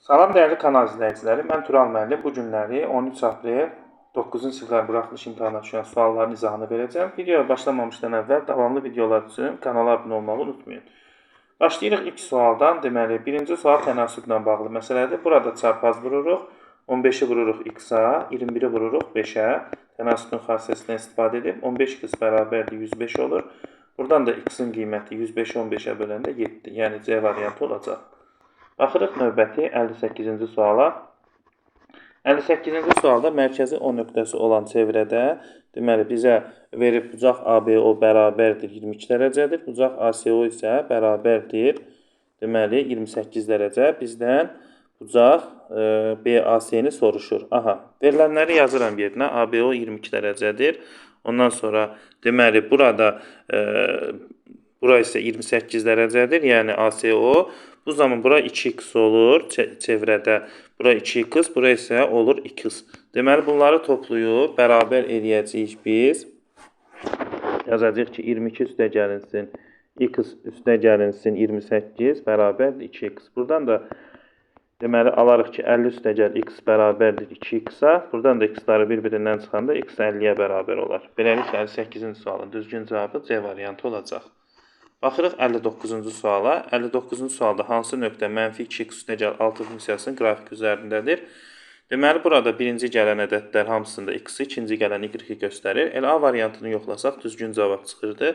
Salam dəyərli kanal izləyiciləri, mən Tural müəllim. Bu günləri 13 aprel 9-cu siniflər buraxılış imtahana düşən sualların izahını verəcəm. Videoya başlamamışdan əvvəl davamlı videolar üçün kanala abunə olmağı unutmayın. Başlayırıq ilk sualdan. Deməli, birinci sual tənasüblə bağlı məsələdir. Burada çarpaz vururuq. 15-i vururuq x-a, 21-i vururuq 5-ə. Tənasübün xassəsindən istifadə edib 15x bərabərdir 105 olur. Buradan da x-in qiyməti 105-i 15-ə böləndə 7. Yəni C variantı olacaq. Baxırıq növbəti 58-ci suala. 58-ci sualda mərkəzi O nöqtəsi olan çevrədə deməli bizə verib bucaq ABO bərabərdir 22 dərəcədir. Bucaq ACO isə bərabərdir deməli 28 dərəcə. Bizdən bucaq BAC-ni soruşur. Aha, verilənləri yazıram yerinə. ABO 22 dərəcədir. Ondan sonra deməli burada bura isə 28 dərəcədir. Yəni ACO. Bu zaman bura 2x olur çevrədə. Bura 2x, bura isə olur 2x. Deməli bunları toplayıb bərabər eləyəcəyik biz. Yazacağıq ki 22 üstə gəlinsin x üstə gəlinsin 28 bərabərdir 2x. Buradan da deməli alarıq ki 50 üstə gəl x bərabərdir 2x-a. Buradan da x-ları bir-birindən çıxanda x 50-yə bərabər olar. Beləliklə 58-ci sualın düzgün cavabı C variantı olacaq. Baxırıq 59-cu suala. 59-cu sualda hansı nöqtə mənfi 2x üstə gəl 6 funksiyasının qrafik üzərindədir? Deməli, burada birinci gələn ədədlər hamısında x-i, ikinci gələn y-i göstərir. Elə A variantını yoxlasaq düzgün cavab çıxırdı.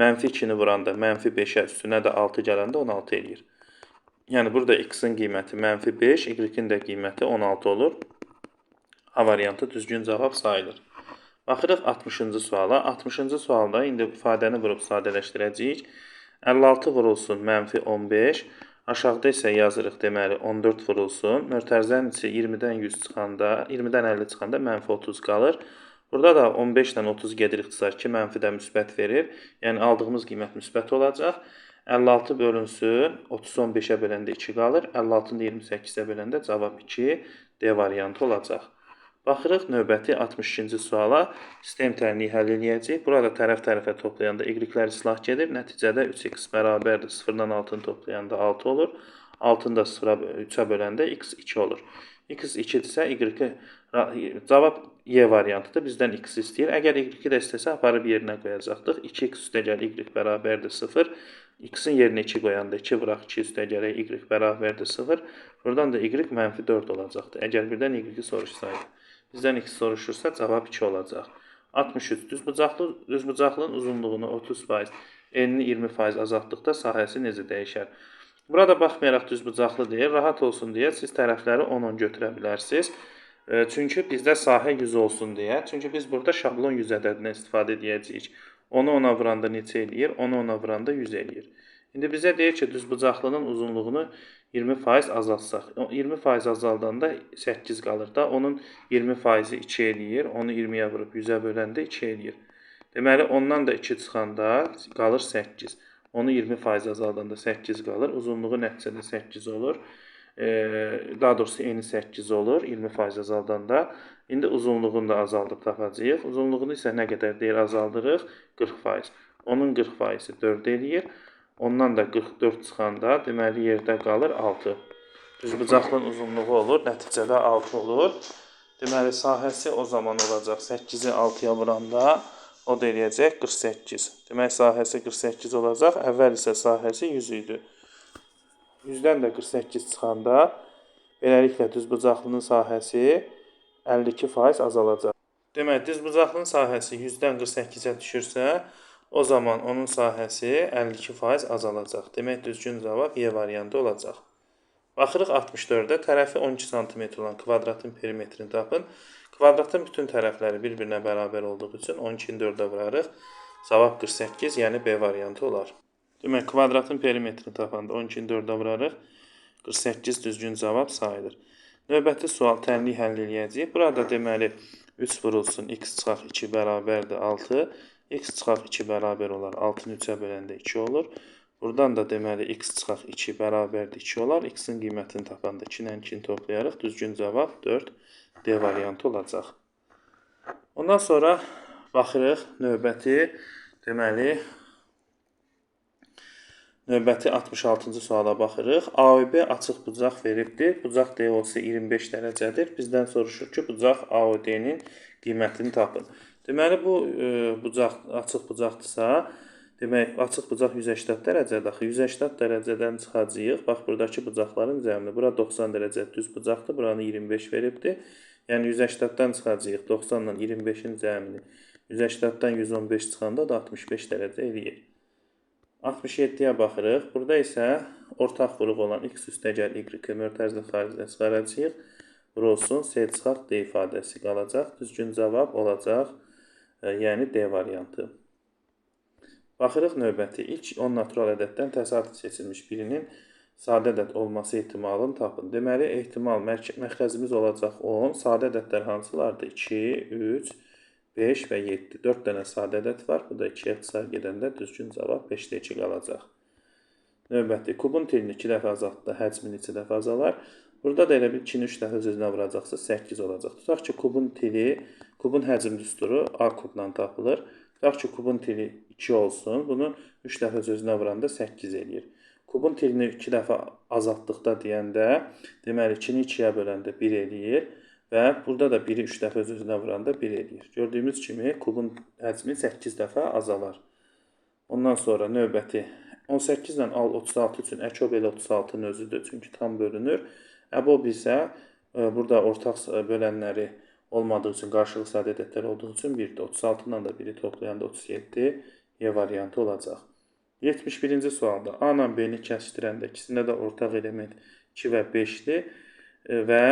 Mənfi 2-ni vuranda mənfi 5-ə üstünə də 6 gələndə 16 eləyir. Yəni, burada x-in qiyməti mənfi 5, y-in də qiyməti 16 olur. A variantı düzgün cavab sayılır. Baxırıq 60-cı suala. 60-cı sualda indi ifadəni vurub sadələşdirəcəyik. 56 vurulsun mənfi 15. Aşağıda isə yazırıq deməli 14 vurulsun. Mötərizənin içi 20-dən 100 çıxanda, 20-dən 50 çıxanda mənfi 30 qalır. Burada da 15-dən 30 gedir ixtisar ki, mənfi də müsbət verir. Yəni aldığımız qiymət müsbət olacaq. 56 bölünsün, 30-u 15-ə böləndə 2 qalır. 56-nı 28-ə böləndə cavab 2, D variantı olacaq. Baxırıq növbəti 62-ci suala. Sistem tənliyi həll eləyəcək. Burada tərəf-tərəfə toplayanda y-lər islah gedir. Nəticədə 3x bərabərdir 0-dan 6-nı toplayanda 6 olur. 6-nı da 3-ə böləndə x 2 olur. X 2-dirsə y cavab Y variantıdır. Bizdən x istəyir. Əgər y-i də istəsə aparıb yerinə qoyacaqdıq. 2x üstə gəl y bərabərdir 0. X-in yerinə 2 qoyanda 2 vuraq 2 üstə gələk y bərabərdir 0. Buradan da y mənfi 4 olacaqdır. Əgər birdən y-i soruşsaydı. Bizdən x soruşursa cavab 2 olacaq. 63. Düzbucaqlının uzunluğunu 30%, enini 20% azaltdıqda sahəsi necə dəyişər? Burada baxmayaraq düzbucaqlı deyil, rahat olsun deyə siz tərəfləri 10-10 götürə bilərsiniz. Çünki bizdə sahə 100 olsun deyə. Çünki biz burada şablon 100 ədədindən istifadə edəcəyik. 10-u 10-a vuranda neçə eləyir? 10-u 10-a vuranda 100 eləyir. İndi bizə deyir ki, düzbucaqlının uzunluğunu 20% azaltsaq. 20% azaldanda 8 qalır da. Onun 20%-i 2 eləyir. Onu 20-yə vurub 100-ə böləndə 2 eləyir. Deməli, ondan da 2 çıxanda qalır 8. Onu 20% azaldanda 8 qalır. Uzunluğu nəticədə 8 olur. Daha doğrusu eni 8 olur. 20% azaldanda. İndi uzunluğunu da azaldıb tapacağıq. Uzunluğunu isə nə qədər deyir azaldırıq? 40%. Onun 40%-i 4 eləyir. Ondan da 44 çıxanda deməli yerdə qalır 6. Düzbucaqlının uzunluğu olur. Nəticədə 6 olur. Deməli sahəsi o zaman olacaq 8-i 6-ya vuranda o da eləyəcək 48. Demək sahəsi 48 olacaq. Əvvəl isə sahəsi 100 idi. 100-dən də 48 çıxanda beləliklə düzbucaqlının sahəsi 52% azalacaq. Demək düzbucaqlının sahəsi 100-dən 48-ə düşürsə, o zaman onun sahəsi 52% azalacaq. Demək, düzgün cavab Y variantı olacaq. Baxırıq 64-də. Tərəfi 12 cm olan kvadratın perimetrini tapın. Kvadratın bütün tərəfləri bir-birinə bərabər olduğu üçün 12-ni 4-ə vurarıq. Cavab 48, yəni B variantı olar. Demək, kvadratın perimetrini tapanda 12-ni 4-ə vurarıq. 48 düzgün cavab sayılır. Növbəti sual tənliyi həll eləyəcəyik. Burada deməli 3 vurulsun x çıxaq 2 bərabərdir 6. X çıxaq 2 bərabər olar. 6-nı 3-ə böləndə 2 olur. Buradan da deməli x çıxaq 2 bərabərdir 2 olar. X-in qiymətini tapanda 2-lə 2-ni toplayarıq. Düzgün cavab 4, D variantı olacaq. Ondan sonra baxırıq növbəti deməli Növbəti 66-cı suala baxırıq. A və B açıq bucaq veribdir. Bucaq DO-su 25 dərəcədir. Bizdən soruşur ki, bucaq AOD-nin qiymətini tapın. Deməli, bu bucaq açıq bucaqdırsa, demək, açıq bucaq 180 dərəcədir. Axı 180 dərəcədən çıxacağıq. Bax, buradakı bucaqların cəmini. Bura 90 dərəcə düz bucaqdır. Buranı 25 veribdir. Yəni 180-dən çıxacağıq. 90 ilə 25-in cəmini. 180-dən 115 çıxanda da 65 dərəcə eləyir. 67-yə baxırıq. Burada isə ortaq vuruq olan x üstəgəl y mötərizə xaricində çıxaracağıq. Bura olsun, C çıxaq D ifadəsi qalacaq. Düzgün cavab olacaq, yəni D variantı. Baxırıq növbəti. İlk 10 natural ədəddən təsadüf seçilmiş birinin sadə ədəd olması ehtimalını tapın. Deməli, ehtimal məxrəcimiz olacaq 10. Sadə ədədlər hansılardır? 2, 3, 5 və 7. 4 dənə sadə ədəd var. Bu da 2-yə qısar gedəndə düzgün cavab 5-də 2 qalacaq. Növbəti. Kubun tilini 2 dəfə azaltdı, həcmini 2 dəfə azalar. Burada da elə bir 2-ni 3 dəfə öz-özünə vuracaqsa 8 olacaq. Tutaq ki, kubun tili, kubun həcm düsturu A kubla tapılır. Tutaq ki, kubun tili 2 olsun. Bunu 3 dəfə öz-özünə vuranda 8 eləyir. Kubun tilini 2 dəfə azaltdıqda deyəndə, deməli 2-ni 2-yə böləndə 1 eləyir. Və burada da 1-i 3 dəfə öz-özünə vuranda 1 eləyir. Gördüyümüz kimi kubun həcmi 8 dəfə azalar. Ondan sonra növbəti 18 ilə al 36 üçün əkob elə 36-nın özüdür. Çünki tam bölünür. Əbob isə burada ortaq bölənləri olmadığı üçün, qarşılıq sadə ədədlər olduğu üçün 1-dir. 36 ilə da 1-i toplayanda 37 Y variantı olacaq. 71-ci sualda A ilə B-ni kəsdirəndə ikisində də ortaq element 2 və 5-dir və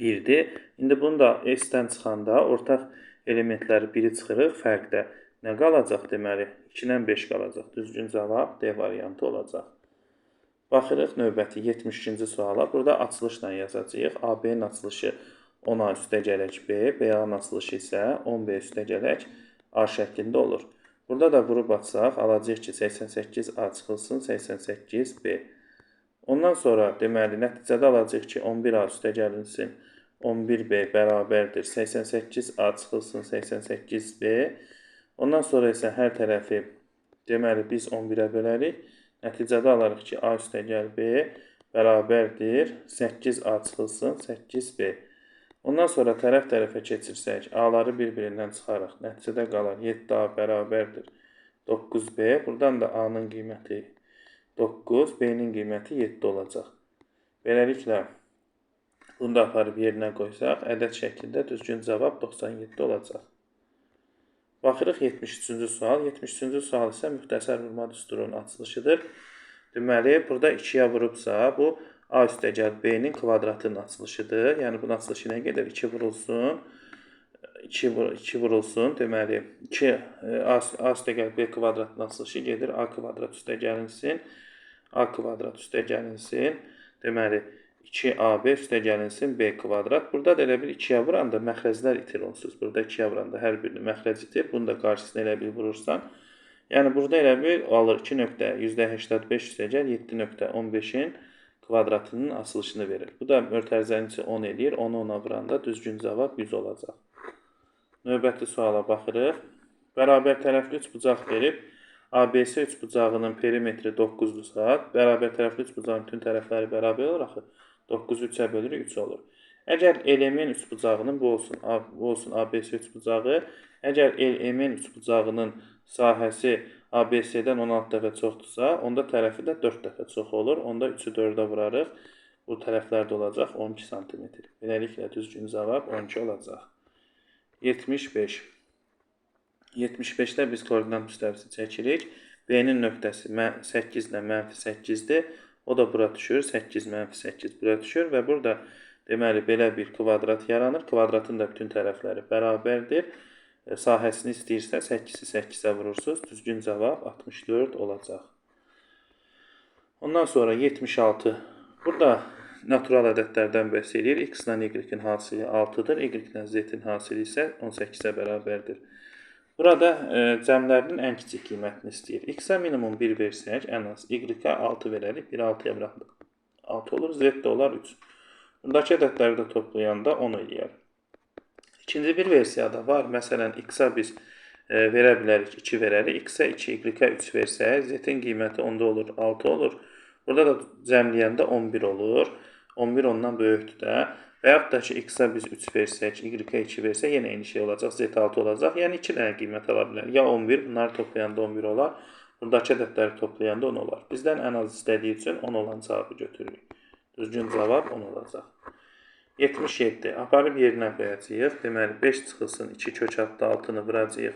1-dir. İndi bunu da S-dən çıxanda ortaq elementləri 1-i çıxırıq. Fərqdə nə qalacaq? Deməli, 2-dən 5 qalacaq. Düzgün cavab D variantı olacaq. Baxırıq növbəti 72-ci suala. Burada açılışla yazacağıq. AB-nin açılışı 10A üstəgələk B, BA-nın açılışı isə 10B üstəgələk A şəklində olur. Burada da vurub açsaq, alacağıq ki, 88A çıxılsın, 88B. Ondan sonra deməli nəticədə alacağıq ki, 11A üstəgəlinsin 11B bərabərdir 88A çıxılsın 88B. Ondan sonra isə hər tərəfi deməli biz 11-ə bölərik. Nəticədə alarıq ki, A üstəgəl B bərabərdir 8A çıxılsın 8B. Ondan sonra tərəf-tərəfə keçirsək, A-ları bir-birindən çıxarıq. Nəticədə qalar 7A bərabərdir 9B. Buradan da A-nın qiyməti 9, B-nin qiyməti 7 olacaq. Beləliklə, bunu da aparıb yerinə qoysaq, ədəd şəklində düzgün cavab 97 olacaq. Baxırıq 73-cü sual. 73-cü sual isə müxtəsər vurma düsturunun açılışıdır. Deməli, burada 2-yə vurubsa, bu A üstəgəl B-nin kvadratının açılışıdır. Yəni, bunun açılışı nə gedir? 2 vurulsun. 2 vurulsun. Deməli, A üstəgəl B kvadratının açılışı gedir. A kvadrat üstəgəlinsin. A kvadrat üstəgəlinsin. Deməli, 2AB üstəgəlinsin B kvadrat. Burada da elə bir 2-yə vuranda məxrəclər itir onsuz. Burada 2-yə vuranda hər birini məxrəc itir. Bunu da qarşısına elə bir vurursan. Yəni, burada elə bir alır 2.85 üstəgəl 7.15-in kvadratının açılışını verir. Bu da mötərizənin içi 10 eləyir. 10-u 10-a vuranda düzgün cavab 100 olacaq. Növbəti suala baxırıq. Bərabər tərəfli 3 bucaq verib. ABC 3 bucağının perimetri 9-dursa, bərabər tərəfli 3 bucağın bütün tərəfləri bərabər olur axı. 9-u 3-ə bölürük, 3 olur. Əgər LM-in 3 bucağının, bu olsun ABC 3 bucağı, əgər LM-in 3 bucağının sahəsi ABC-dən 16 dəfə çoxdursa, onda tərəfi də 4 dəfə çox olur. Onda 3-ü 4-ə vurarıq. Bu tərəflərdə olacaq 12 cm. Beləliklə, düzgün cavab 12 olacaq. 75. 75-də biz koordinat müstəvisi çəkirik. B-nin nöqtəsi 8 ilə -8-dir. O da bura düşür. 8 -8 bura düşür və burada deməli belə bir kvadrat yaranır. Kvadratın da bütün tərəfləri bərabərdir. Sahəsini istəyirsə 8-i 8-ə vurursunuz. Düzgün cavab 64 olacaq. Ondan sonra 76. Burada natural ədədlərdən bəhs edir. X ilə Y-in hasili 6-dır. Y-lə Z-in hasili isə 18-ə bərabərdir. Burada cəmlərinin ən kiçik qiymətini istəyir. X-ə minimum 1 versək, ən az Y-ə 6 verərik. 1-i 6-ya bıraxdıq. 6 olur. Z-də olar 3. Buradakı ədədləri də toplayanda 10 eləyər. İkinci bir versiyada var. Məsələn, X-a biz verə bilərik 2 verərik. X-ə 2, Y-ə 3 versək, Z-in qiyməti onda olur 6 olur. Burada da cəmləyəndə 11 olur. 11 ondan böyükdür də. Və yaxud da ki, X-ə biz 3 versək, Y-ə 2 versək, yenə eyni şey olacaq, Z 6 olacaq. Yəni 2 dənə qiymət ala bilər. Ya 11, bunları toplayanda 11 olar. Buradakı ədədləri toplayanda 10 olar. Bizdən ən az istədiyi üçün 10 olan cavabı götürürük. Düzgün cavab 10 olacaq. 77. Aparıb yerinə qoyacağıq. Deməli 5 çıxılsın 2 kök altı 6-nı vuracağıq.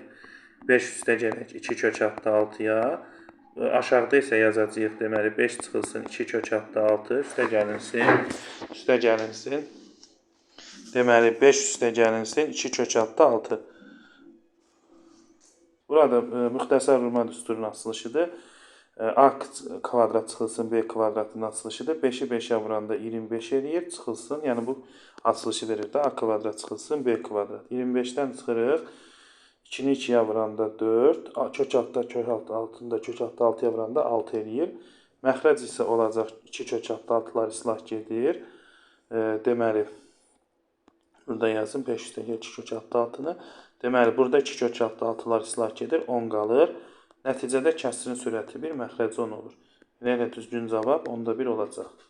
5 üstə gələk 2 kök altı 6-ya. Aşağıda isə yazacağıq. Deməli 5 çıxılsın 2 kök altı 6 üstə gəlinsin. Üstə gəlinsin. Deməli 5 üstə gəlinsin 2 kök altı 6. Burada müxtəsər vurma düsturunun açılışıdır. A kvadrat çıxılsın B kvadratının açılışıdır. 5-i 5-ə vuranda 25 eləyir. Çıxılsın. Yəni bu açılışı verir də. A kvadrat çıxılsın B kvadrat. 25-dən çıxırıq. 2-ni 2-yə vuranda 4. Kök altda kök altı 6-nı da kök altı 6-ya vuranda 6 eləyir. Məxrəc isə olacaq 2 kök altı 6-lar islah gedir. Deməli burada yazın 5 üstə 2 kök altı 6-nı. Deməli burada 2 kök altı 6-lar islah gedir. 10 qalır. Nəticədə kəsrin sürəti 1, məxrəci 10 olur. Yəni düzgün cavab 10-da 1 olacaq.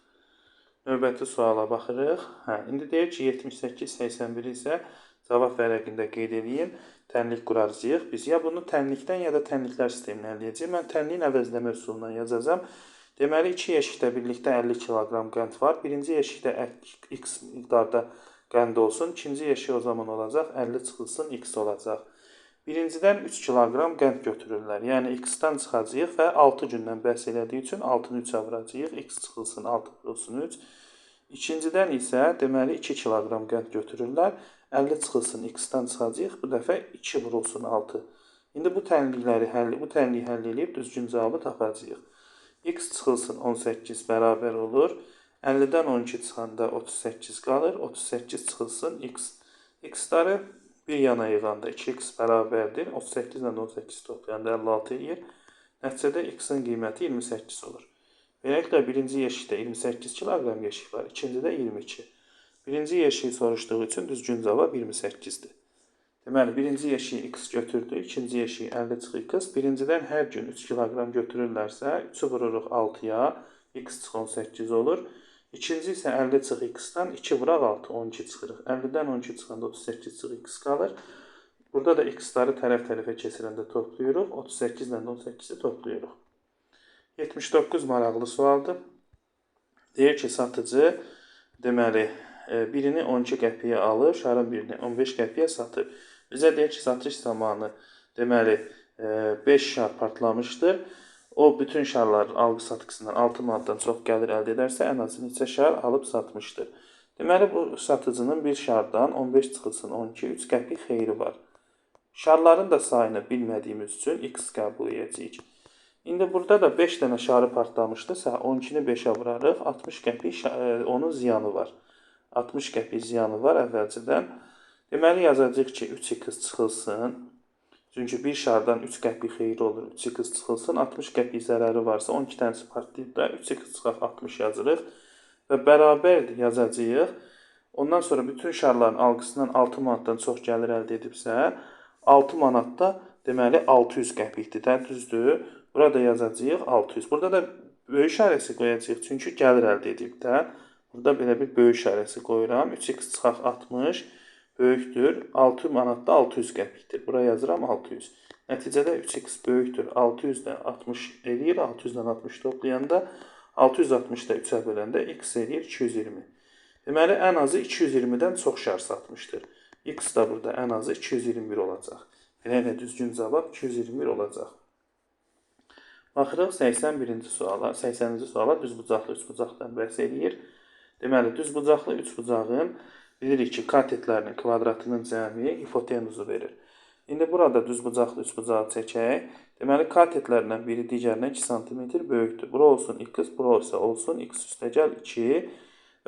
Növbəti suala baxırıq. İndi deyir ki, 78-81 isə cavab vərəqində qeyd edin. Tənlik quracağıq. Biz ya bunu tənlikdən ya da tənliklər sisteminə əldə edəcəyik. Mən tənliyin əvəzləmə üsulundan yazacağam. Deməli 2 yeşikdə birlikdə 50 kiloqram qənd var. Birinci yeşikdə x miqdarda qənd olsun. İkinci yeşik o zaman olacaq 50 çıxılsın x olacaq. Birincidən 3 kiloqram qənd götürürlər. Yəni x-dan çıxacağıq və 6 gündən bəhs elədiyi üçün 6-nı 3-ə vuracağıq. X çıxılsın 6 vurulsun 3. İkincidən isə deməli 2 kiloqram qənd götürürlər. 50 çıxılsın x-dan çıxacağıq. Bu dəfə 2 vurulsun 6. İndi bu tənliyi həll edib düzgün cavabı tapacağıq. X çıxılsın 18 bərabər olur. 50-dən 12 çıxanda 38 qalır. 38 çıxılsın x. X-ları bir yana yığanda 2x bərabərdir. 38 ilə 18 toplayanda 56 eləyir. Nəticədə x-in qiyməti 28 olur. Beləliklə, birinci yeşikdə 28 kiloqram yeşik var. İkincidə 22. Birinci yeşiyi soruşduğu üçün düzgün cavab 28-dir. Deməli, birinci yeşiyi x götürdü. İkinci yeşiyi 50 çıx x. Birincidən hər gün 3 kiloqram götürürlərsə, 3-ü vururuq 6-ya. X çıx 18 olur. İkinci isə 50 çıx x-dan 2 vuraq 6, 12 çıxırıq. 50-dən 12 çıxanda 38 çıx x qalır. Burada da x-ları tərəf-tərəfə keçirəndə toplayırıq. 38 ilə 18-i toplayırıq. 79 maraqlı sualdır. Deyir ki, satıcı deməli birini 12 qəpiyə alır, şarın birini 15 qəpiyə satır. Bizə deyir ki, satış zamanı deməli 5 şar partlamışdır. O bütün şarların alqı-satqısından 6 manatdan çox gəlir əldə edərsə, ən azı neçə şar alıb satmışdır. Deməli, bu satıcının bir şardan 15 çıxılsın 12, 3 qəpik xeyri var. Şarların da sayını bilmədiyimiz üçün x qəbul edəcəyik. İndi burada da 5 dənə şarı partlamışdırsa, 12-ni 5-ə vurarıq, 60 qəpik onun ziyanı var. 60 qəpik ziyanı var əvvəlcədən. Deməli, yazacaq ki, 3x çıxılsın. Çünki bir şardan 3 qəpik xeyri olur, 3x çıxılsın, 60 qəpik zərəri varsa, 12 dənəsi partlayıb da 3x çıxaq 60 yazırıq və bərabərdir yazacağıq. Ondan sonra bütün şarların alqısından 6 manatdan çox gəlir əldə edibsə, 6 manatda deməli 600 qəpikdir də, düzdür. Burada yazacağıq 600. Burada da böyük işarəsi qoyacağıq, çünki gəlir əldə edib də. Burada belə bir böyük işarəsi qoyuram, 3x çıxaq 60 böyükdür. 6 manatda 600 qəpikdir. Buraya yazıram 600. Nəticədə 3x böyükdür. 600-dən 60 eləyir. 600-dən 60 toplayanda 660-da 3-ə böləndə x eləyir 220. Deməli, ən azı 220-dən çox şar satmışdır. X da burada ən azı 221 olacaq. Belə düzgün cavab 221 olacaq. Baxırıq 81-ci suala. 80-ci suala düzbucaqlı üçbucaqdan bəhs eləyir. Deməli, düzbucaqlı üçbucağın bilirik ki, katetlərinin kvadratının cəmi hipotenuzu verir. İndi burada düzbucaqlı üçbucağı çəkək. Deməli, katetlərdən biri digərinə 2 cm böyükdür. Bura olsun x, bura isə olsun x üstəgəl 2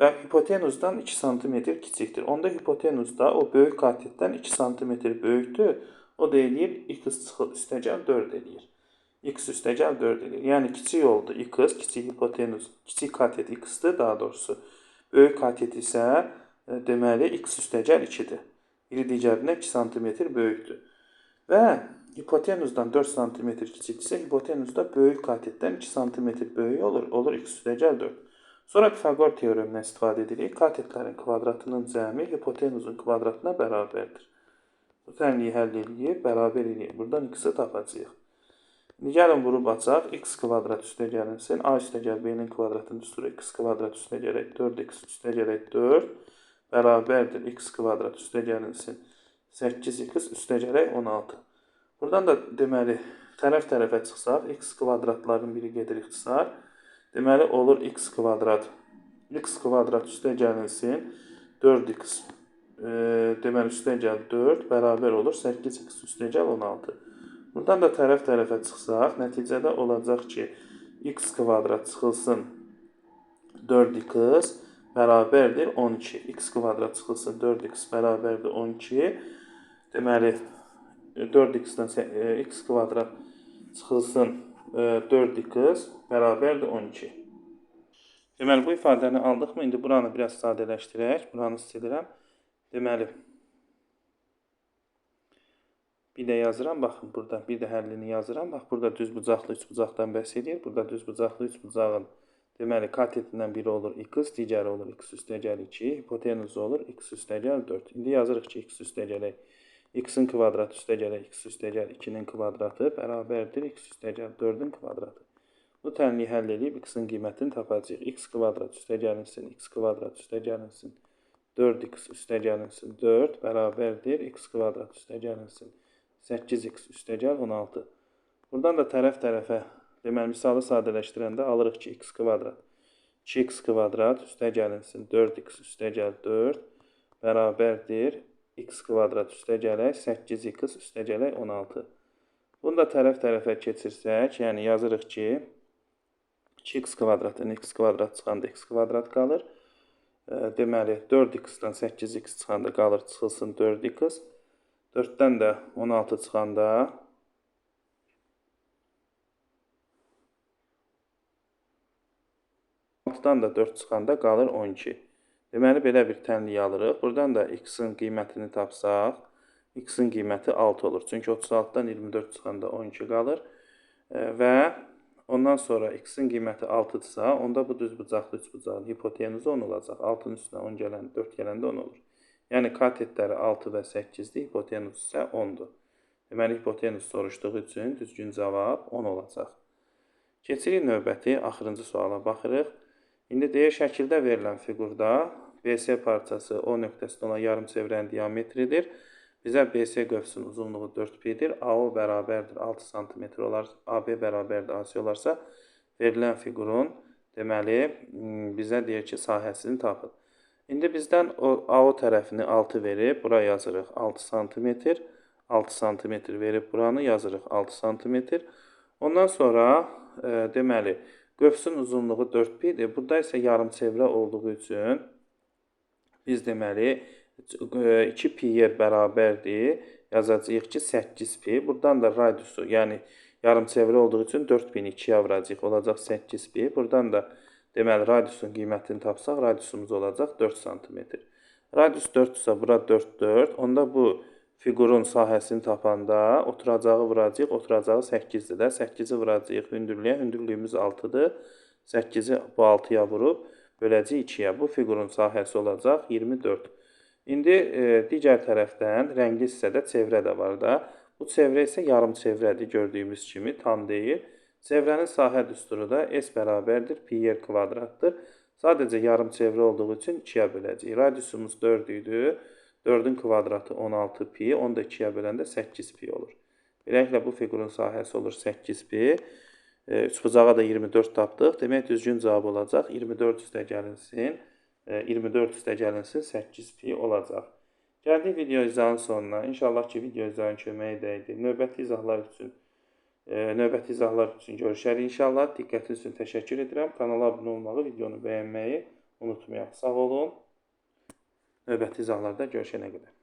və hipotenuzdan 2 cm kiçikdir. Onda hipotenuzda o böyük katetdən 2 cm böyükdür. O da eləyir x üstəgəl 4 eləyir. X üstəgəl 4 eləyir. Yəni, kiçik oldu x, kiçik hipotenuz, kiçik katet x-dir daha doğrusu. Böyük katet isə deməli, x üstəgəl 2-dir. Biri digərinə 2 cm böyükdür. Və hipotenuzdan 4 cm kiçikdirsə, hipotenuzda böyük katetdən 2 cm böyük olur. Olur x üstəgəl 4. Sonra Pifaqor teoremindən istifadə edirik. Katetlərin kvadratının cəmi hipotenuzun kvadratına bərabərdir. Bu tənliyi həll edib, bərabər edib. Buradan x-i tapacağıq. İndi gəlin vurub açaq. X kvadrat üstəgəlinsin. A üstəgəl b-nin kvadratını üstürək. X kvadrat üstəgələk 4x üstəgələk 4 bərabərdir. X kvadrat üstəgəlinsin. 8x üstəgələk 16. Buradan da deməli tərəf-tərəfə çıxsaq, x kvadratların biri gedir ixtisar. Deməli olur x kvadrat. X kvadrat üstəgəlinsin 4x deməli üstəgəl 4 bərabər olur 8x üstəgəl 16. Buradan da tərəf-tərəfə çıxsaq, nəticədə olacaq ki, x kvadrat çıxılsın 4x bərabərdir 12. X kvadrat çıxılsın 4x bərabərdir 12. Deməli 4x-dən x kvadrat çıxılsın 4x bərabərdir 12. Deməli bu ifadəni aldıqmı? İndi buranı biraz sadələşdirək. Buranı silirəm. Deməli bir də yazıram. Baxın burada bir də həllini yazıram. Bax burada düz bucaqlı üç bucaqdan bəhs edir. Burada düz bucaqlı üç bucağın deməli katetindən biri olur x, digəri olur x üstəgəl 2, hipotenuzu olur x üstəgəl 4. İndi yazırıq ki, x üstəgələk x-in kvadratı üstəgələk x üstəgəl 2-nin kvadratı bərabərdir x üstəgəl 4-ün kvadratı. Bu tənliyi həll edib x-in qiymətini tapacağıq. X kvadrat üstəgəlinsin, x kvadrat üstəgəlinsin 4x üstəgəlinsin 4 bərabərdir x kvadrat üstəgəlinsin 8x üstəgəl 16. Buradan da tərəf-tərəfə deməli misalı sadələşdirəndə alırıq ki, x kvadrat 2x kvadrat üstəgəlinsin 4x üstəgəl 4 bərabərdir x kvadrat üstəgələk 8x üstəgələk 16. Bunu da tərəf-tərəfə keçirsək, yəni yazırıq ki, 2x kvadratdan x kvadrat çıxanda x kvadrat qalır. Deməli 4x-dən 8x çıxanda qalır, çıxılsın 4x. 4-dən də 16 çıxanda 6-dan da 4 çıxanda qalır 12. Deməli, belə bir tənliyi alırıq. Buradan da x-in qiymətini tapsaq, x-in qiyməti 6 olur. Çünki 36-dan 24 çıxanda 12 qalır. Və ondan sonra x-in qiyməti 6-dırsa, onda bu düz bucaqlı üç bucağın hipotenuzu 10 olacaq. 6-nın üstünə 10 gələndə, 4 gələndə 10 olur. Yəni, katetləri 6 və 8-dir, hipotenuz isə 10-dur. Deməli, hipotenuz soruşduğu üçün düzgün cavab 10 olacaq. Keçirik növbəti, axırıncı suala baxırıq. İndi deyir, şəkildə verilən fiqurda BS parçası O nöqtəsində olan yarımçevrənin diametridir. Bizə BS qövsünün uzunluğu 4π'dir. AO bərabərdir 6 cm olar, AB bərabərdir AC olarsa, verilən fiqurun deməli bizə deyir ki, sahəsini tapın. İndi bizdən AO tərəfini 6 verib, bura yazırıq 6 cm. 6 cm verib, buranı yazırıq 6 cm. Ondan sonra deməli qövsün uzunluğu 4π'dir. Burada isə yarımçevrə olduğu üçün biz deməli 2π yer bərabərdir. Yazacağıq ki 8π. Buradan da radiusu, yəni yarımçevrə olduğu üçün 4π'ni 2-yə vuracaq. Olacaq 8π. Buradan da deməli radiusun qiymətini tapsaq, radiusumuz olacaq 4 cm. Radius 4-dürsə, bura 4, 4. Onda bu fiqurun sahəsini tapanda oturacağı vuracaq, oturacağı 8-dir də. 8-i vuracaq hündürlüyə, hündürlüyümüz 6-dır. 8-i bu 6-ya vurub böləcək 2-yə. Bu fiqurun sahəsi olacaq 24. İndi digər tərəfdən rəngli hissədə çevrə də var da. Bu çevrə isə yarım çevrədir, gördüyümüz kimi tam deyil. Çevrənin sahə düsturu da S bərabərdir, pi yer kvadratdır. Sadəcə yarım çevrə olduğu üçün 2-yə böləcək. Radiusumuz 4 idi. 4-ün kvadratı 16π, onu da 2-yə böləndə 8π olur. Beləliklə, bu fiqurun sahəsi olur 8π. Üçbucağa da 24 tapdıq. Demək, düzgün cavab olacaq. 24 üstə gəlinsin 8π olacaq. Gəldik video izahının sonuna. İnşallah ki, video izahının köməyi dəydi. Növbəti izahlar üçün görüşərik inşallah. Diqqətiniz üçün təşəkkür edirəm. Kanala abunə olmağı, videonu bəyənməyi unutmayaq. Sağ olun. Növbəti izahlarda görüşənə qədər.